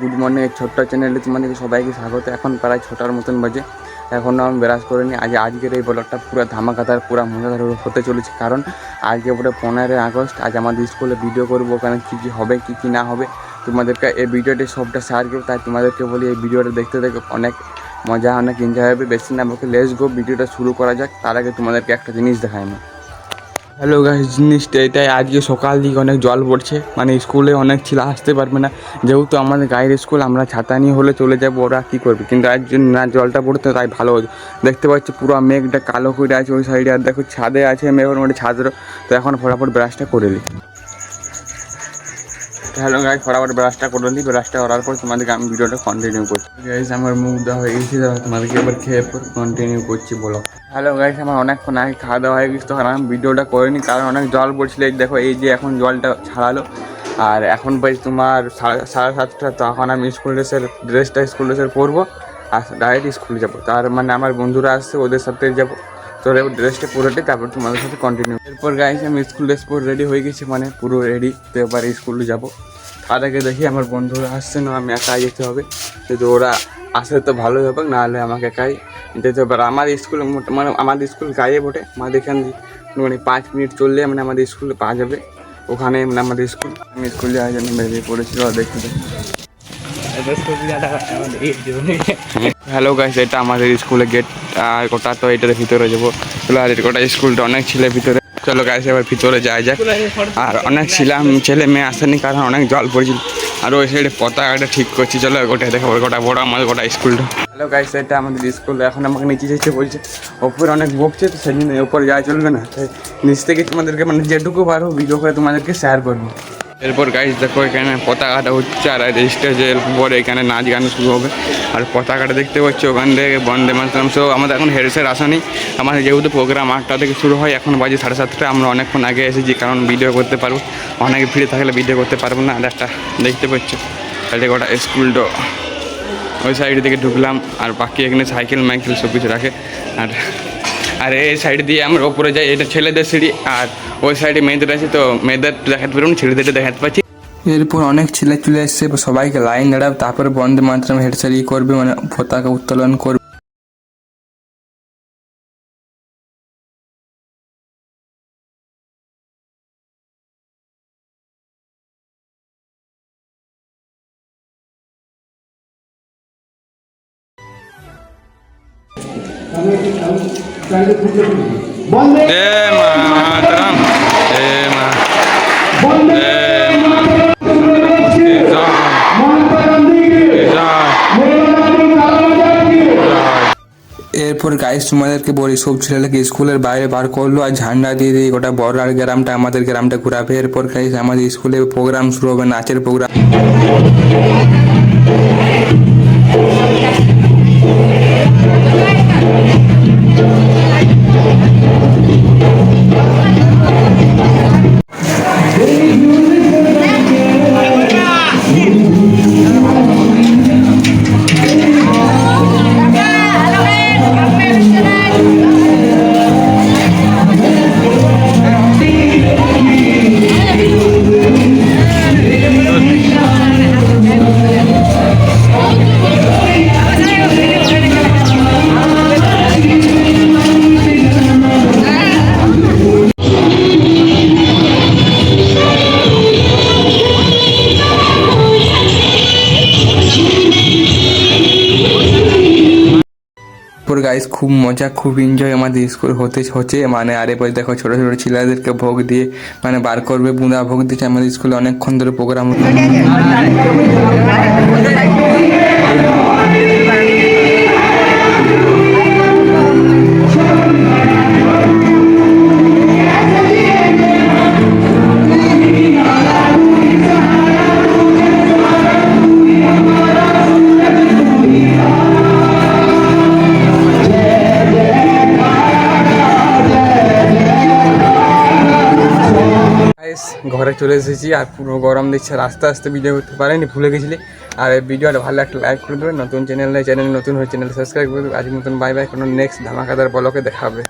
Good morning, এই ছোট্ট চ্যানেলে তোমাদেরকে সবাইকে স্বাগত। এখন প্রায় 6টার মতন বাজে, এখনও আমি ব্রাশ করিনি। আজকের এই ব্লগটা পুরো ধামাকাদার, পুরো মজাদার হতে চলেছে, কারণ আজকে পুরো 15ই আগস্ট। আজ আমাদের স্কুলে ভিডিও করবো, ওখানে কী কী হবে কী কী না হবে তোমাদেরকে এই ভিডিওটি সবটা শেয়ার করবো। তাই তোমাদেরকে বলি এই ভিডিওটা দেখতে দেখে অনেক মজা, অনেক এনজয় হবে। বেশি না বলতে লেটস গো, ভিডিওটা শুরু করা যাক। তার আগে তোমাদেরকে একটা জিনিস দেখাই না। হ্যালো গাইস, জিনিসটা এটাই, আজকে সকাল দিকে অনেক জল পড়ছে, মানে স্কুলে অনেক ছেলে আসতে পারবে না, যেহেতু আমাদের গায়ের স্কুল। আমরা ছাতা নিয়ে হলে চলে যাবো, ওরা কী করবে, কিন্তু আজ না জলটা পড়তে, তাই ভালো দেখতে পাচ্ছি পুরো মেঘটা কালো করে আছে ওই সাইডে। আর দেখো ছাদে আছে মেঘের মধ্যে ছাদেরও। তো এখন ফটাফট ব্রাশটা করে দিই। হ্যালো গাইস, ফটাফট ব্রাশটা করে দিই। ব্রাশটা করার পর তোমাদেরকে আমি ভিডিওটা কন্টিনিউ করছি। গাইস আমার মুখ দেওয়া হয়ে গেছে, তোমাদেরকে এবার খেয়ে পর কন্টিনিউ করছি বলো। হ্যালো গাইস, আমার অনেকক্ষণ আগে খাওয়া দাওয়া হয়ে গেছে, তখন আমি ভিডিওটা করিনি, কারণ অনেক জল পড়ছিল। এই দেখো, এই যে এখন জলটা ছাড়ালো, আর এখন পাই তোমার 7:30। তখন আমি স্কুল ড্রেসের পরবো আর ডাইরেক্ট স্কুলে যাবো। তার মানে আমার বন্ধুরা আসছে, ওদের সাথে যাবো। তো ড্রেসটা পুরোটাই, তারপর তোমাদের সাথে কন্টিনিউ। এরপর গাইস আমি স্কুল ড্রেস পরে রেডি হয়ে গেছি, মানে পুরো রেডি। তো এবার স্কুলে যাবো। তার আগে দেখি আমার বন্ধুরা আসছে না, আমি একাই যেতে হবে। যদি ওরা আসে তো ভালোই হবে, নাহলে আমাকে একাই যেতে হবে। আর আমার স্কুলে মানে আমাদের স্কুল গায়ে বটে, আমাদের এখান দিয়ে মানে 5 মিনিট চললে মানে আমাদের স্কুলে পাওয়া যাবে। ওখানে মানে আমাদের স্কুল, আমি স্কুল যাওয়ার জন্য বেরিয়ে পড়েছিল দেখতে। হ্যালো গাইস, এটা আমাদের স্কুলের গেট, আর গোটা তো এটার ভিতরে যাবো। আর গোটা স্কুলটা অনেক ছেলে ভিতরে। চলো গাইস এবার ভিতরে যাওয়া যাক। আর অনেক ছেলে মেয়ে আসেনি, কারণ অনেক জল পড়েছিল। আর ওই সাইডে পতাকাটা ঠিক করছি, চলো গোটা দেখো, গোটা বড় আমাদের গোটা স্কুলটা। হ্যালো গাইস, এটা আমাদের স্কুল। এখন আমাকে নিচে যেতে বলছে, ওপরে অনেক বকছে, তো সেই জন্য ওপরে যাওয়া চলবে না। তাই নিচ থেকে তোমাদেরকে মানে যেটুকু পারো ভিডিও করে তোমাদেরকে শেয়ার করবো। এরপর গাইস দেখো, এখানে পতাকাটা হচ্ছে, আর স্টেজের পরে এখানে নাচ গান শুরু হবে। আর পতাকাটা দেখতে পাচ্ছি ওখান থেকে বন্দে মাতরম। সো আমাদের এখন হেড স্যার আসেনি, আমাদের যেহেতু প্রোগ্রাম 8টা থেকে শুরু হয়, এখন বাজে 7:30। আমরা অনেকক্ষণ আগে এসেছি, কারণ ভিডিও করতে পারবো, অনেক ভিড়ে থাকলে ভিডিও করতে পারবো না। আর একটা দেখতে পাচ্ছি তাহলে গোটা স্কুলটা ওই সাইড থেকে ঢুকলাম। আর বাকি এখানে সাইকেল সব কিছু রাখে। আর এই সাইড দিয়ে আমরা ওপরে যাই, এটা ছেলেদের সিঁড়ি। আর ওই সাইডে মেয়েদের আছে, তো মেয়েদের দেখাতে পারবো না, ছেলেদের দেখাতে পাচ্ছি। এরপর অনেক ছেলে চলে এসছে, সবাইকে লাইন দাঁড়াবে, তারপরে বন্দে মাতরম হেড স্যার করবে, মানে পতাকা উত্তোলন করবে। বন্দে মাতরম, এরপর গাইস তোমাদেরকে বলি, সব ছেলেকে স্কুলের বাইরে বার করলো আর ঝান্ডা দিয়ে দিয়ে গোটা বড় আর গ্রামটা, আমাদের গ্রামটা ঘুরাবে। এরপর গাইস আমাদের স্কুলে প্রোগ্রাম শুরু হবে, নাচের প্রোগ্রাম। গাইস খুব মজা, খুব এনজয় আমাদের স্কুল হচ্ছে মানে। আর এরপর দেখো ছোটো ছোটো ছেলেদেরকে ভোগ দিয়ে মানে বার করবে, বুঁদা ভোগ দিচ্ছে। আমাদের স্কুলে অনেকক্ষণ ধরে প্রোগ্রাম হচ্ছে। ঘরে চলে এসেছি, আর পুরো গরম দিচ্ছে, আস্তে আস্তে ভিডিও করতে পারেনি, ভুলে গেছিলি। আর এই ভিডিওটা ভালো একটা লাইক করে দেবে, নতুন চ্যানেল নতুন হয়ে চ্যানেল সাবস্ক্রাইব করবে। আজ মতন বাই বাই, কোনো নেক্সট ধামাকাদার ব্লগে দেখা হবে।